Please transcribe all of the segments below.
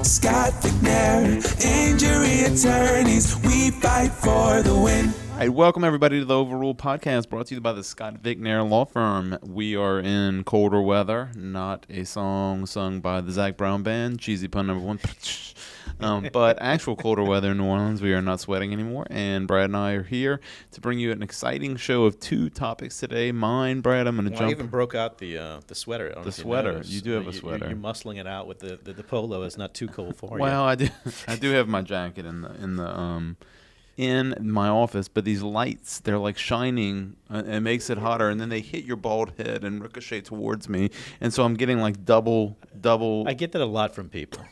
Scott McNair, injury attorneys, we fight for the win. All right, welcome everybody to the Overrule Podcast, brought to you by the Scott McNair Law Firm. We are in colder weather, not a song sung by the Zac Brown Band, cheesy pun number one. But actual colder weather in New Orleans. We are not sweating anymore, and Brad and I are here to bring you an exciting show of two topics today. Mine, Brad, I'm going to jump. I even broke out the sweater. I don't know The if sweater. noticed. You do have a sweater. You're muscling it out with the polo. It's not too cold for you. Well, I do have my jacket in my office, but these lights, they're like shining, it makes it hotter, and then they hit your bald head and ricochet towards me, and so I'm getting like double. I get that a lot from people.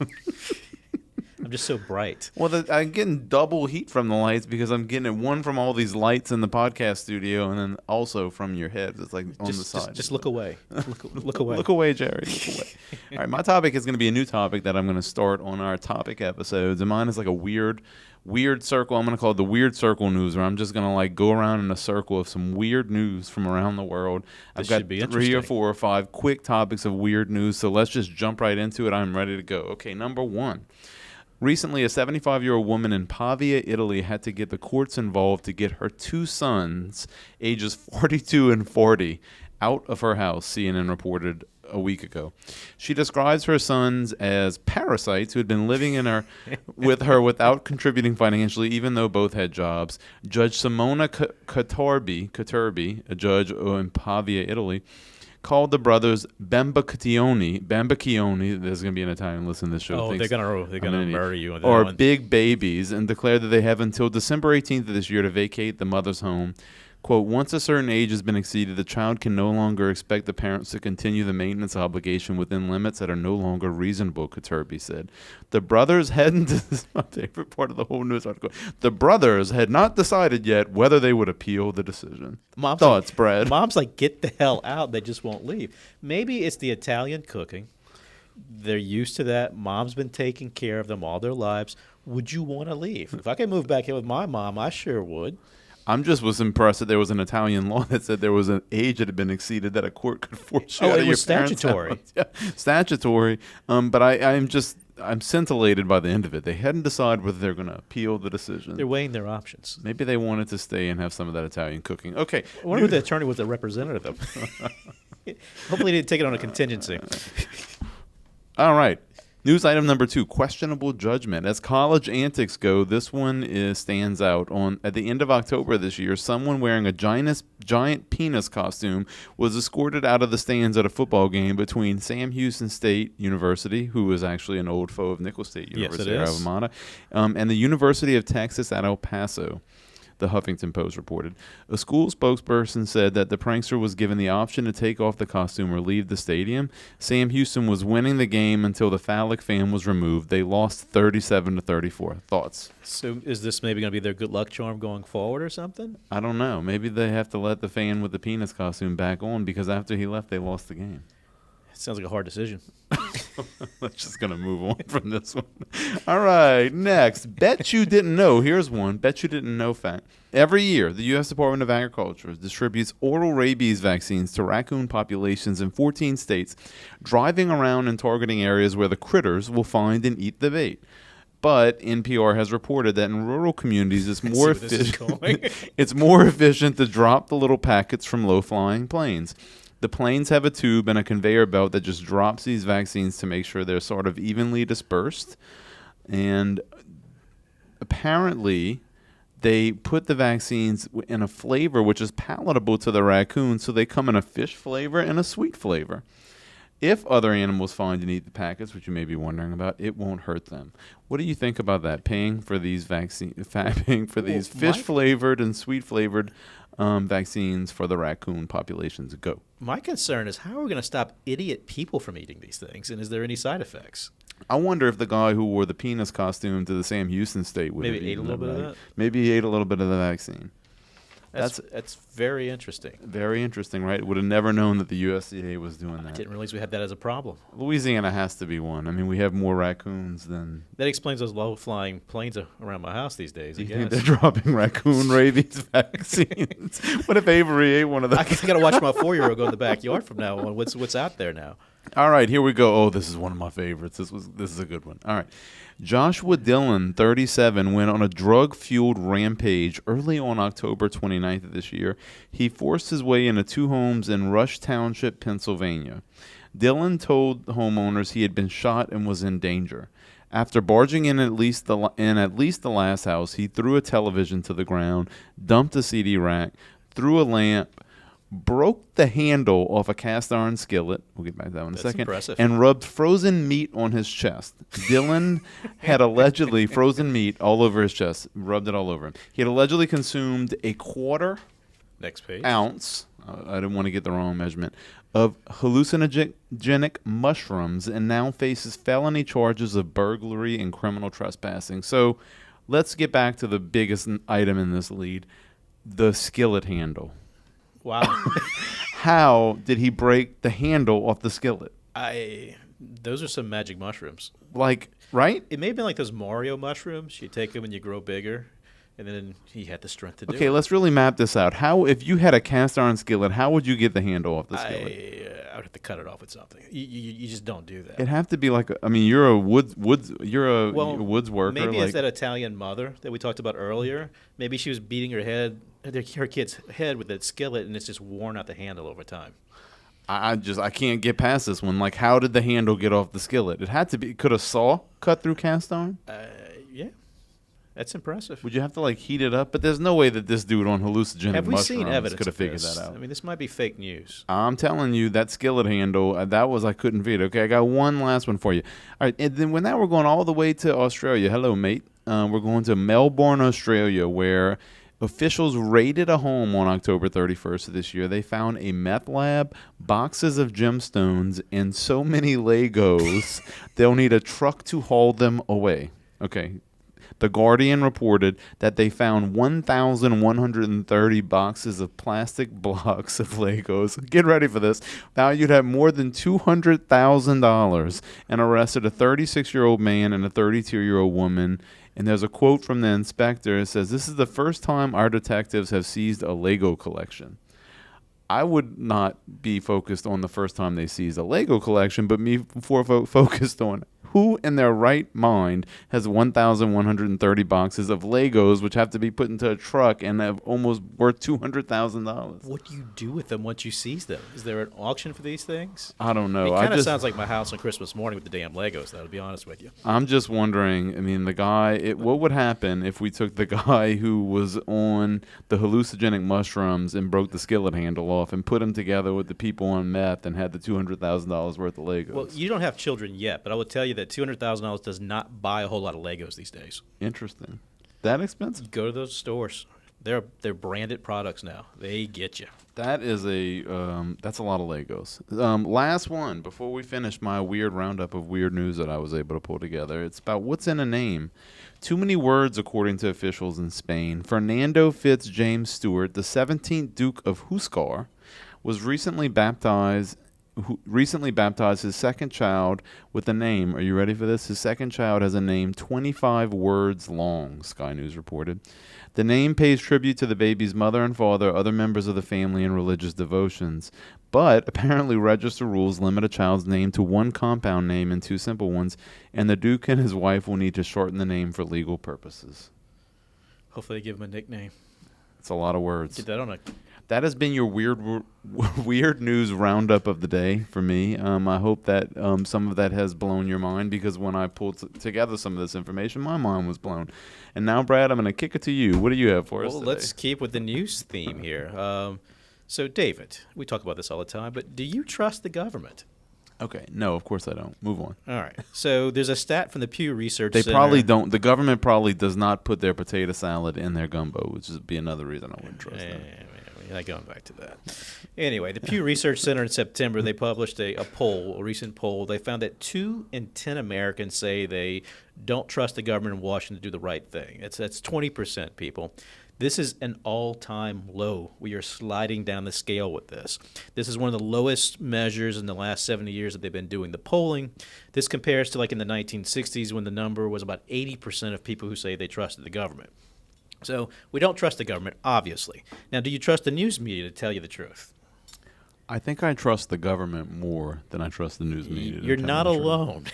I'm just so bright. Well, I'm getting double heat from the lights because I'm getting one from all these lights in the podcast studio, and then also from your head. It's like on the side. Just look away. Look away. Look away, Jerry. Look away. All right, my topic is going to be a new topic that I'm going to start on our topic episodes, and mine is like a weird circle. I'm going to call it the weird circle news, where I'm just going to like go around in a circle of some weird news from around the world. I've got 3 or 4 or 5 quick topics of weird news, so let's just jump right into it. I'm ready to go. Okay, number 1. Recently, a 75-year-old woman in Pavia, Italy, had to get the courts involved to get her 2 sons, ages 42 and 40, out of her house, CNN reported a week ago. She describes her sons as parasites who had been living with her without contributing financially, even though both had jobs. Judge Simona Caterbi, a judge in Pavia, Italy, called the brothers Bambacchioni. There's going to be an Italian listen to this show. Oh, they're gonna murder you. Or big babies, and declared that they have until December 18th of this year to vacate the mother's home. Quote, once a certain age has been exceeded, the child can no longer expect the parents to continue the maintenance obligation within limits that are no longer reasonable, Caterbi said. The brothers hadn't, this is my favorite part of the whole news article, the brothers had not decided yet whether they would appeal the decision. Thoughts, Brad? Mom's like, get the hell out. They just won't leave. Maybe it's the Italian cooking. They're used to that. Mom's been taking care of them all their lives. Would you want to leave? If I could move back here with my mom, I sure would. I'm just was impressed that there was an Italian law that said there was an age that had been exceeded that a court could force you out of your parents' house. Statutory. Yeah, statutory. But I'm scintillated by the end of it. They hadn't decided whether they're going to appeal the decision. They're weighing their options. Maybe they wanted to stay and have some of that Italian cooking. Okay. I wonder who the attorney was that represented them. Hopefully, he didn't take it on a contingency. All right. News item number 2, questionable judgment. As college antics go, this one stands out. At the end of October this year, someone wearing a giant penis costume was escorted out of the stands at a football game between Sam Houston State University, who is actually an old foe of Nicholls State University, yes, it is. Alma Mater, and the University of Texas at El Paso. The Huffington Post reported. A school spokesperson said that the prankster was given the option to take off the costume or leave the stadium. Sam Houston was winning the game until the phallic fan was removed. They lost 37-34. Thoughts? So is this maybe going to be their good luck charm going forward or something? I don't know. Maybe they have to let the fan with the penis costume back on because after he left, they lost the game. Sounds like a hard decision. Let's just going to move on from this one. All right, next. Bet you didn't know. Here's one. Bet you didn't know fact. Every year, the U.S. Department of Agriculture distributes oral rabies vaccines to raccoon populations in 14 states, driving around and targeting areas where the critters will find and eat the bait. But NPR has reported that in rural communities, it's more efficient to drop the little packets from low-flying planes. The planes have a tube and a conveyor belt that just drops these vaccines to make sure they're sort of evenly dispersed. And apparently, they put the vaccines in a flavor which is palatable to the raccoon, so they come in a fish flavor and a sweet flavor. If other animals find and eat the packets, which you may be wondering about, it won't hurt them. What do you think about that? Paying for these fish-flavored and sweet-flavored vaccines for the raccoon populations. Go. My concern is how are we going to stop idiot people from eating these things, and is there any side effects? I wonder if the guy who wore the penis costume to the Sam Houston State would maybe ate a little bit of that. Maybe he ate a little bit of the vaccine. That's very interesting. Very interesting, right? Would have never known that the USDA was doing that. I didn't realize we had that as a problem. Louisiana has to be one. I mean, we have more raccoons than... That explains those low-flying planes around my house these days, I guess. Think they're dropping raccoon rabies vaccines? What if Avery ate one of those? I got to watch my 4-year-old go in the backyard from now on. What's out there now? All right, here we go. Oh, this is one of my favorites. This is a good one. All right. Joshua Dillon, 37, went on a drug-fueled rampage early on October 29th of this year. He forced his way into 2 homes in Rush Township, Pennsylvania. Dillon told the homeowners he had been shot and was in danger. After barging in at least the last house, he threw a television to the ground, dumped a CD rack, threw a lamp, broke the handle off a cast iron skillet. We'll get back to that in a second. Impressive. And rubbed frozen meat on his chest. Dillon had allegedly frozen meat all over his chest, rubbed it all over him. He had allegedly consumed a quarter Next page. ounce, I didn't want to get the wrong measurement, of hallucinogenic mushrooms and now faces felony charges of burglary and criminal trespassing. So let's get back to the biggest item in this lead, the skillet handle. Wow. How did he break the handle off the skillet? Those are some magic mushrooms. Like, right? It may have been like those Mario mushrooms. You take them and you grow bigger, and then he had the strength to do it. Okay, let's really map this out. How, if you had a cast iron skillet, how would you get the handle off the skillet? I would have to cut it off with something. You just don't do that. It'd have to be like, you're a woods worker. Maybe like, it's that Italian mother that we talked about earlier. Maybe she was beating her kid's head with that skillet, and it's just worn out the handle over time. I can't get past this one. Like, how did the handle get off the skillet? It had to be. Could a saw cut through cast iron? Yeah, that's impressive. Would you have to like heat it up? But there's no way that this dude on hallucinogenic Have we seen mushrooms evidence could have of figured this? that out. I mean, this might be fake news. I'm telling you, that skillet handle, I couldn't read. Okay, I got one last one for you. All right, and then now we're going all the way to Australia. Hello, mate. We're going to Melbourne, Australia, where officials raided a home on October 31st of this year. They found a meth lab, boxes of gemstones, and so many Legos, they'll need a truck to haul them away. Okay. The Guardian reported that they found 1,130 boxes of plastic blocks of Legos. Get ready for this. Now you'd have more than $200,000 and arrested a 36-year-old man and a 32-year-old woman. And there's a quote from the inspector. It says, "This is the first time our detectives have seized a Lego collection." I would not be focused on the first time they seized a Lego collection, but me focused on who in their right mind has 1,130 boxes of Legos, which have to be put into a truck and have almost worth $200,000. What do you do with them once you seize them? Is there an auction for these things? I don't know. It kind of sounds like my house on Christmas morning with the damn Legos, though, to be honest with you. I'm just wondering, the guy, what would happen if we took the guy who was on the hallucinogenic mushrooms and broke the skillet handle off and put him together with the people on meth and had the $200,000 worth of Legos? Well, you don't have children yet, but I will tell you that $200,000 does not buy a whole lot of Legos these days. Interesting. That expensive? You go to those stores. They're branded products now. They get you. That is that's a lot of Legos. Last one before we finish my weird roundup of weird news that I was able to pull together. It's about what's in a name. Too many words, according to officials in Spain. Fernando Fitz James Stewart, the 17th Duke of Huascar, was recently baptized his second child with a name. Are you ready for this? His second child has a name 25 words long, Sky News reported. The name pays tribute to the baby's mother and father, other members of the family, and religious devotions. But apparently register rules limit a child's name to one compound name and two simple ones, and the Duke and his wife will need to shorten the name for legal purposes. Hopefully they give him a nickname. It's a lot of words. Get that on a... That has been your weird news roundup of the day for me. I hope that some of that has blown your mind, because when I pulled together some of this information, my mind was blown. And now, Brad, I'm going to kick it to you. What do you have for us today? Well, let's keep with the news theme here. So, David, we talk about this all the time, but do you trust the government? Okay. No, of course I don't. Move on. All right. So there's a stat from the Pew Research They Center. probably don't. The government probably does not put their potato salad in their gumbo, which would be another reason I wouldn't trust them. We're not going back to that. Anyway, the Pew Research Center in September, they published a recent poll. They found that 2 in 10 Americans say they don't trust the government in Washington to do the right thing. That's 20%, people. This is an all-time low. We are sliding down the scale with this. This is one of the lowest measures in the last 70 years that they've been doing the polling. This compares to like in the 1960s when the number was about 80% of people who say they trusted the government. So we don't trust the government, obviously. Now, do you trust the news media to tell you the truth? I think I trust the government more than I trust the news media. You're not alone.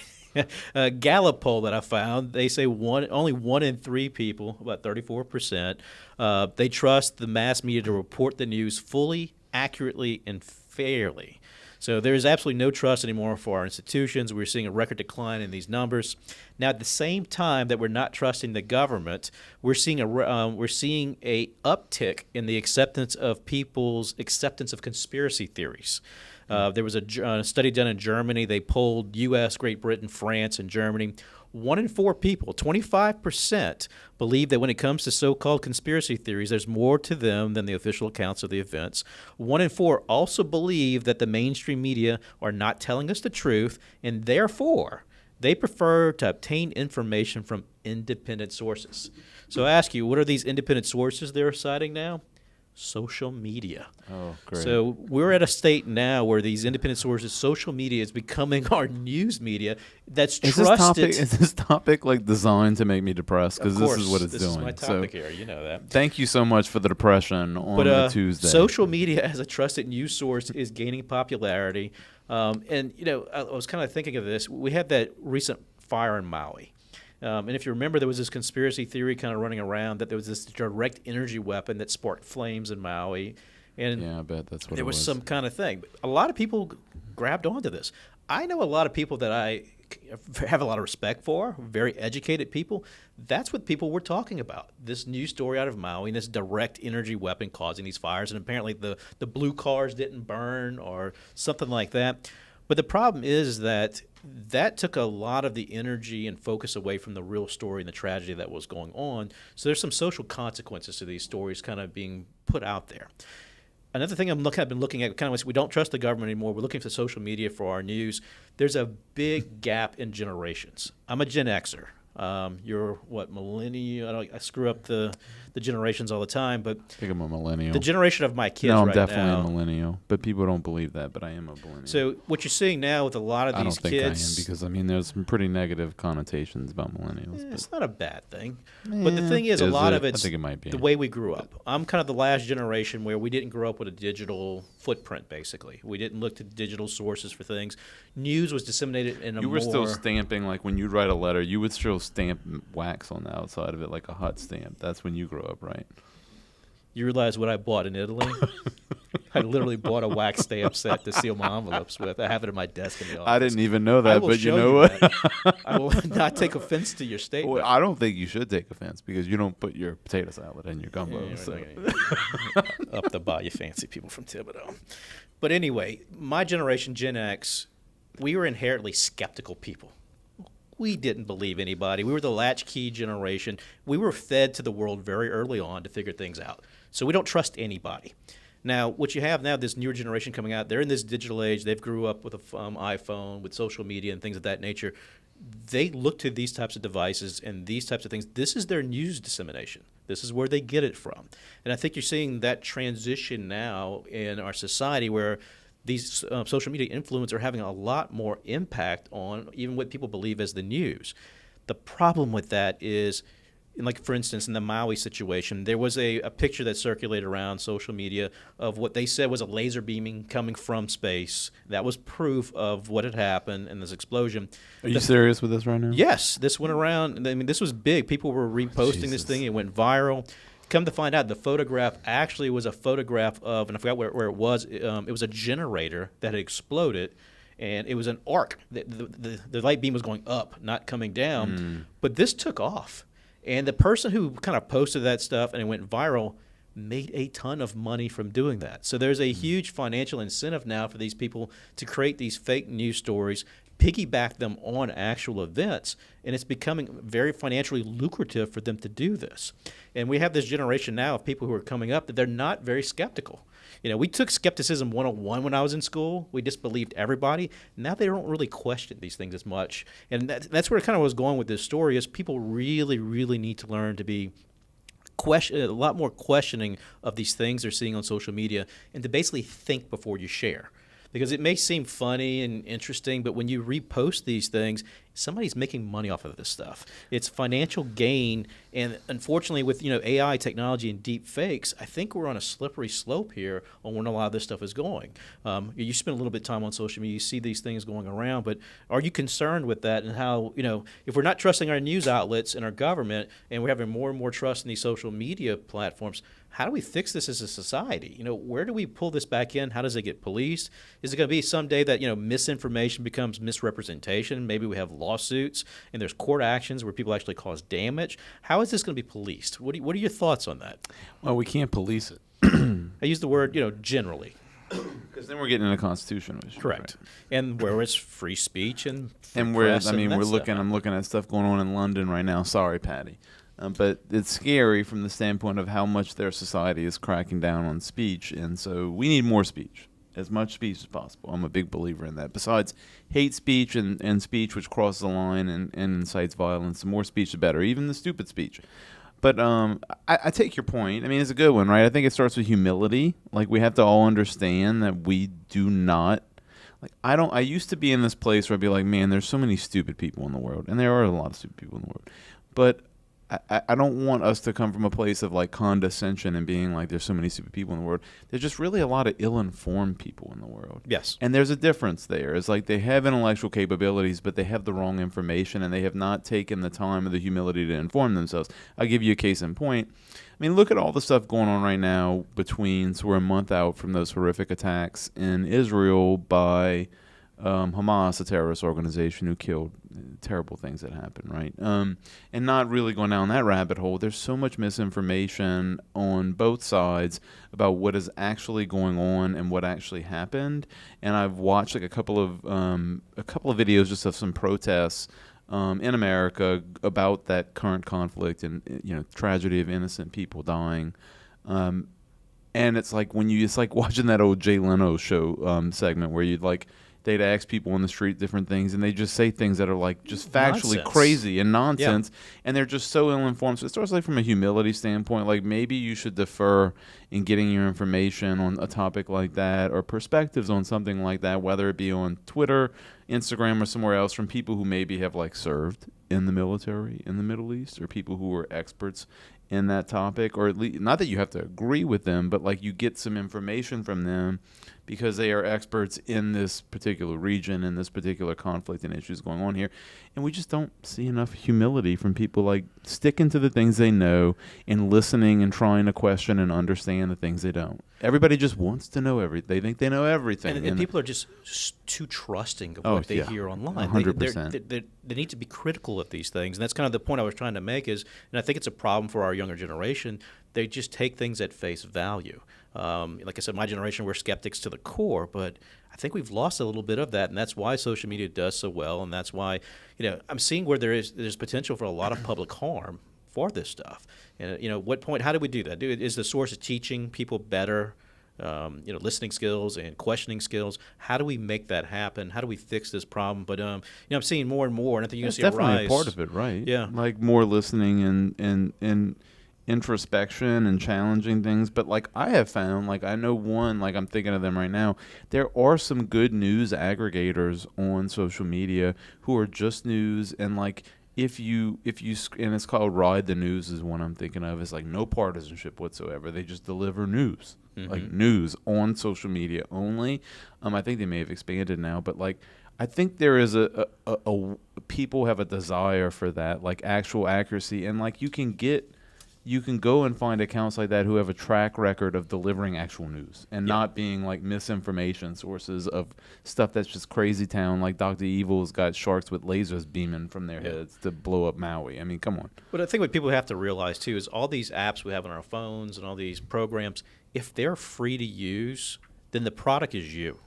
A Gallup poll that I found, they say only 1 in 3 people, about 34%, they trust the mass media to report the news fully, accurately, and fairly. So there's absolutely no trust anymore for our institutions. We're seeing a record decline in these numbers. Now, at the same time that we're not trusting the government, we're seeing a uptick in the acceptance of people's acceptance of conspiracy theories. There was a study done in Germany. They polled U.S., Great Britain, France, and Germany. 1 in 4 people, 25%, believe that when it comes to so-called conspiracy theories, there's more to them than the official accounts of the events. 1 in 4 also believe that the mainstream media are not telling us the truth, and therefore they prefer to obtain information from independent sources. So I ask you, what are these independent sources they're citing now? Social media. Oh, great. So we're at a state now where these independent sources, social media is becoming our news media that's trusted. Is this topic like designed to make me depressed? Because this is what it's this doing. This is my topic here. You know that. Thank you so much for the depression on a Tuesday. Social media as a trusted news source is gaining popularity. And, I was kind of thinking of this. We had that recent fire in Maui. And if you remember, there was this conspiracy theory kind of running around that there was this direct energy weapon that sparked flames in Maui. And yeah, I bet that's what there it was. was some kind of thing. But a lot of people grabbed onto this. I know a lot of people that I have a lot of respect for, very educated people. That's what people were talking about, this news story out of Maui and this direct energy weapon causing these fires. And apparently the blue cars didn't burn or something like that. But the problem is that took a lot of the energy and focus away from the real story and the tragedy that was going on. So there's some social consequences to these stories kind of being put out there. Another thing I've been looking at, kind of, we don't trust the government anymore. We're looking for social media for our news. There's a big gap in generations. I'm a Gen Xer. You're what, millennial? I screw up the generations all the time, but I think I'm a millennial. The generation of my kids no, I'm right definitely now, a millennial, but people don't believe that, but I am a millennial. So what you're seeing now with a lot of I these don't think kids, I am, because I mean there's some pretty negative connotations about millennials. it's not a bad thing. But the thing is, a lot of it's I think it might be the way we grew up. I'm kind of the last generation where we didn't grow up with a digital footprint, basically. We didn't look to digital sources for things. News was disseminated in a You were more... still stamping, like when you'd write a letter, you would still stamp wax on the outside of it like a hot stamp. That's when you grew up, right? You realize what I bought in Italy? I literally bought a wax stamp set to seal my envelopes with. I have it in my desk in the office. I didn't even know that, but you show know what? that. I will not take offense to your statement. Well, I don't think you should take offense because you don't put your potato salad in your gumbo. Up the bar, you fancy people from Thibodeau. But anyway, my generation, Gen X, we were inherently skeptical people. We didn't believe anybody. We were the latchkey generation. We were fed to the world very early on to figure things out. So we don't trust anybody. Now, what you have now, this newer generation coming out, they're in this digital age. They've grew up with an iPhone, with social media and things of that nature. They look to these types of devices and these types of things. This is their news dissemination. This is where they get it from. And I think you're seeing that transition now in our society where these social media influencers are having a lot more impact on even what people believe as the news. The problem with that is, like, for instance, in the Maui situation, there was a picture that circulated around social media of what they said was a laser beaming coming from space. That was proof of what had happened in this explosion. Are you serious with this right now? Yes, this went around. I mean, this was big. People were reposting this thing. It went viral. Come to find out, the photograph actually was a photograph of, and I forgot where it was. It was a generator that had exploded, and it was an arc. The light beam was going up, not coming down. But this took off. And the person who kind of posted that stuff and it went viral made a ton of money from doing that. So there's a huge financial incentive now for these people to create these fake news stories, piggyback them on actual events, and it's becoming very financially lucrative for them to do this. And we have this generation now of people who are coming up that they're not very skeptical. You know, we took Skepticism 101 when I was in school. We disbelieved everybody. Now they don't really question these things as much. And that's where it kind of was going with this story is people really, really need to learn to be a lot more questioning of these things they're seeing on social media and to basically think before you share. because it may seem funny and interesting, but when you repost these things, somebody's making money off of this stuff. It's financial gain, and unfortunately, with AI technology and deep fakes, I think we're on a slippery slope here on where a lot of this stuff is going. You spend a little bit of time on social media, you see these things going around, but are you concerned with that and how if we're not trusting our news outlets and our government, and we're having more and more trust in these social media platforms? How do we fix this as a society? Where do we pull this back in? How does it get policed? Is it going to be someday that misinformation becomes misrepresentation? Maybe we have lawsuits and there's court actions where people actually cause damage. How is this going to be policed? What are your thoughts on that? Well, we can't police it. I use the word generally. Because then we're getting into constitutional issues. Correct. Right? And where is free speech and free and press I'm stuff. looking at stuff going on in London right now. Sorry, Patty. But it's scary from the standpoint of how much their society is cracking down on speech. And so we need more speech, as much speech as possible. I'm a big believer in that. Besides hate speech and speech which crosses the line and incites violence, the more speech, the better, even the stupid speech. But I take your point. I mean, it's a good one, right? I think it starts with humility. Like, we have to all understand that we do not I used to be in this place where I'd be like, man, there's so many stupid people in the world. And there are a lot of stupid people in the world. But I don't want us to come from a place of condescension and being like there's so many stupid people in the world. There's just really a lot of ill-informed people in the world. Yes. And there's a difference there. It's like they have intellectual capabilities, but they have the wrong information, and they have not taken the time or the humility to inform themselves. I'll give you a case in point. I mean, look at all the stuff going on right now so we're a month out from those horrific attacks in Israel by Hamas, a terrorist organization who killed terrible things that happened, right? And not really going down that rabbit hole. There's so much misinformation on both sides about what is actually going on and what actually happened. And I've watched a couple of videos just of some protests in America about that current conflict and tragedy of innocent people dying. And it's like it's like watching that old Jay Leno show segment where they'd ask people on the street different things, and they just say things that are just factually crazy and nonsense, and they're just so ill-informed. So it starts from a humility standpoint. Maybe you should defer in getting your information on a topic like that or perspectives on something like that, whether it be on Twitter, Instagram, or somewhere else, from people who maybe have served in the military in the Middle East, or people who are experts in that topic, or at least, not that you have to agree with them, but you get some information from them because they are experts in this particular region and this particular conflict and issues going on here. And we just don't see enough humility from people sticking to the things they know and listening and trying to question and understand the things they don't. Everybody just wants to know everything. They think they know everything. And people are just too trusting of what they hear online. 100%. They need to be critical of these things. And that's kind of the point I was trying to make and I think it's a problem for our younger generation. They just take things at face value. Like I said, my generation, we're skeptics to the core, but I think we've lost a little bit of that, and that's why social media does so well, and that's why I'm seeing where there's potential for a lot of public harm for this stuff. And what point? How do we do that? Is the source of teaching people better? Listening skills and questioning skills. How do we make that happen? How do we fix this problem? But I'm seeing more and more, and I think you're going to see a rise. That's definitely a part of it, right? Yeah, more listening and introspection and challenging things. But I have found, I know one, I'm thinking of them right now, there are some good news aggregators on social media who are just news, and if you and it's called Ride the News is one I'm thinking of. It's no partisanship whatsoever. They just deliver news, news on social media only. I think they may have expanded now, but I think there is a people have a desire for that, actual accuracy, and you can go and find accounts like that who have a track record of delivering actual news and not being misinformation sources of stuff that's just crazy town, like Dr. Evil's got sharks with lasers beaming from their heads to blow up Maui. I mean, come on. But I think what people have to realize, too, is all these apps we have on our phones and all these programs, if they're free to use, then the product is you.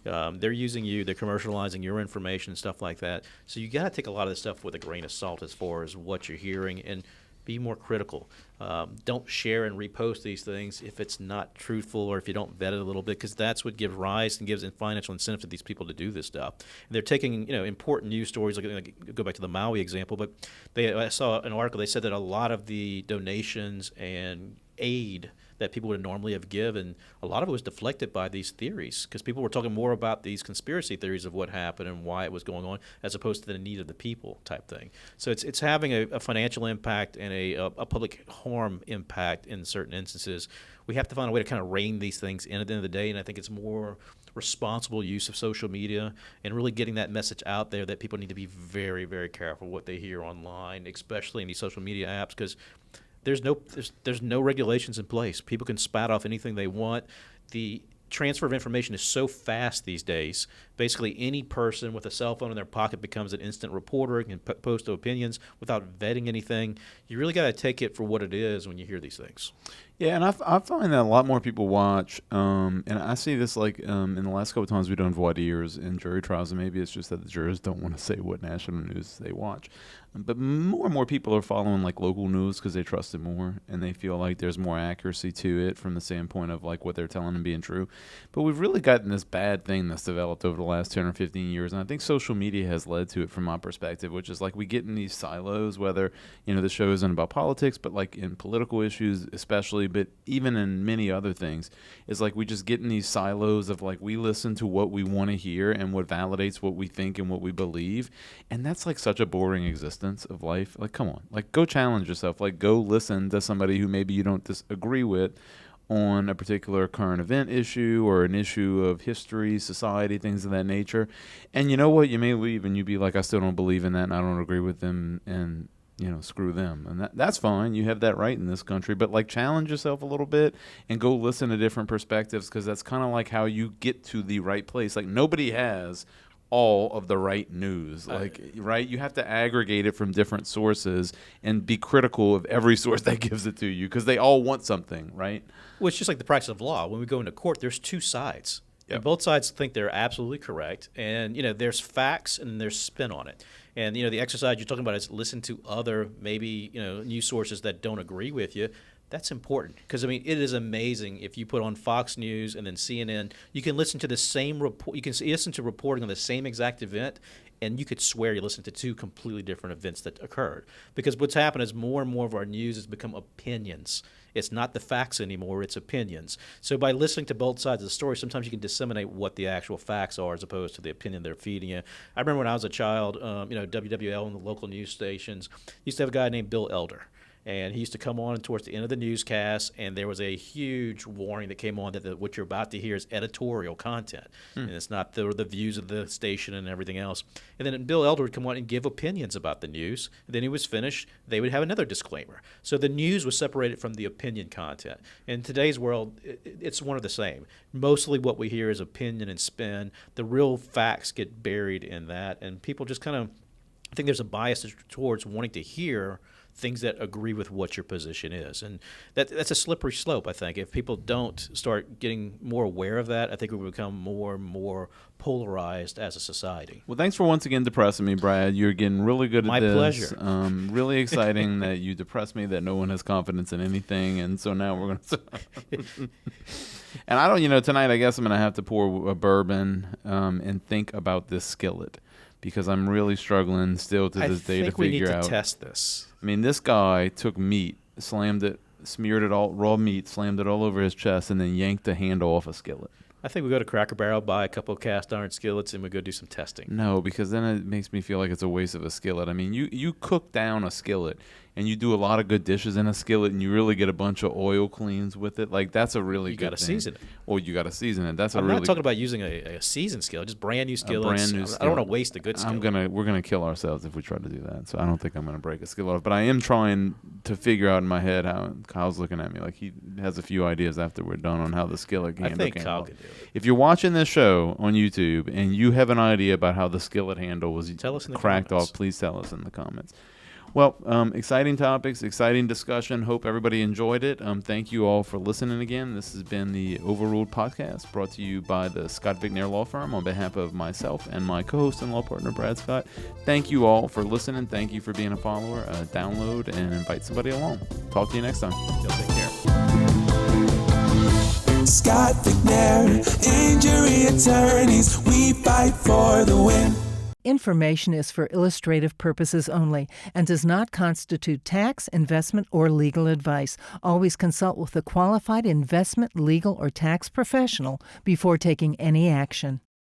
They're using you, they're commercializing your information and stuff like that. So you got to take a lot of this stuff with a grain of salt as far as what you're hearing, and be more critical. Don't share and repost these things if it's not truthful or if you don't vet it a little bit, because that's what gives rise and gives financial incentive to these people to do this stuff. And they're taking important news stories, go back to the Maui example, but I saw an article, they said that a lot of the donations and aid that people would normally have given. A lot of it was deflected by these theories because people were talking more about these conspiracy theories of what happened and why it was going on as opposed to the need of the people type thing. So it's having a financial impact and a public harm impact in certain instances. We have to find a way to kind of rein these things in at the end of the day, and I think it's more responsible use of social media and really getting that message out there that people need to be very, very careful what they hear online, especially in these social media apps, because there's no regulations in place. People can spat off anything they want. The transfer of information is so fast these days. Basically, any person with a cell phone in their pocket becomes an instant reporter and can post opinions without vetting anything. You really got to take it for what it is when you hear these things. Yeah, and I find that a lot more people watch, and I see this like in the last couple of times we've done voir dires in jury trials, and maybe it's just that the jurors don't want to say what national news they watch. But more and more people are following like local news because they trust it more, and they feel like there's more accuracy to it from the standpoint of like what they're telling and being true. But we've really gotten this bad thing that's developed over the last 10 or 15 years, and I think social media has led to it from my perspective, which is like we get in these silos, whether, you know, the show isn't about politics, but like in political issues especially, but even in many other things, it's like we just get in these silos of like we listen to what we want to hear and what validates what we think and what we believe, and that's like such a boring existence of life. Like, come on, like go challenge yourself, like go listen to somebody who maybe you don't disagree with on a particular current event issue or an issue of history, society, things of that nature. And you know what, you may leave and you be like, I still don't believe in that and I don't agree with them, and you know, screw them. And that's fine. You have that right in this country. But, like, challenge yourself a little bit and go listen to different perspectives, because that's kind of like how you get to the right place. Like, nobody has all of the right news. Like, right? You have to aggregate it from different sources and be critical of every source that gives it to you, because they all want something, right? Well, it's just like the practice of law. When we go into court, there's two sides. Yep. And both sides think they're absolutely correct. And, you know, there's facts and there's spin on it. And, you know, the exercise you're talking about is listen to other maybe, you know, news sources that don't agree with you. That's important because, I mean, it is amazing if you put on Fox News and then CNN, you can listen to the same report. You can listen to reporting on the same exact event, and you could swear you listened to two completely different events that occurred. Because what's happened is more and more of our news has become opinions. It's not the facts anymore, it's opinions. So by listening to both sides of the story, sometimes you can disseminate what the actual facts are as opposed to the opinion they're feeding you. I remember when I was a child, you know, WWL and the local news stations used to have a guy named Bill Elder. And he used to come on towards the end of the newscast, and there was a huge warning that came on that what you're about to hear is editorial content. And it's not the views of the station and everything else. And then Bill Elder would come on and give opinions about the news. And then he was finished. They would have another disclaimer. So the news was separated from the opinion content. In today's world, it's one of the same. Mostly what we hear is opinion and spin. The real facts get buried in that, and people just kind of, I think there's a bias towards wanting to hear things that agree with what your position is. And that's a slippery slope, I think. If people don't start getting more aware of that, I think we will become more and more polarized as a society. Well, thanks for once again depressing me, Brad. You're getting really good at this. My pleasure. Really exciting that you depress me, that no one has confidence in anything. And so now we're going to... And I don't, you know, tonight I guess I'm going to have to pour a bourbon and think about this skillet, because I'm really struggling still to this day to figure out. I think we need to test this. I mean, this guy took meat, slammed it, smeared it all, raw meat, slammed it all over his chest, and then yanked the handle off a skillet. I think we go to Cracker Barrel, buy a couple of cast iron skillets, and we go do some testing. No, because then it makes me feel like it's a waste of a skillet. I mean, you cook down a skillet, and you do a lot of good dishes in a skillet, and you really get a bunch of oil cleans with it. Like, that's a really good thing. You got to season it. Well, you got to season it. I'm not talking about using a seasoned skillet, just brand new skillets. I don't want to waste a good skillet. We're gonna kill ourselves if we try to do that. So I don't think I'm gonna break a skillet off. But I am trying to figure out in my head how Kyle's looking at me like he has a few ideas after we're done on how the skillet can handle. I think Kyle can do it. If you're watching this show on YouTube and you have an idea about how the skillet handle was cracked off, please tell us in the comments. Well, exciting topics, exciting discussion. Hope everybody enjoyed it. Thank you all for listening again. This has been the Overruled Podcast, brought to you by the Scott Vignair Law Firm on behalf of myself and my co-host and law partner, Brad Scott. Thank you all for listening. Thank you for being a follower. Download and invite somebody along. Talk to you next time. Y'all take care. Scott Vignair, injury attorneys, we fight for the win. information is for illustrative purposes only and does not constitute tax, investment, or legal advice. Always consult with a qualified investment, legal, or tax professional before taking any action.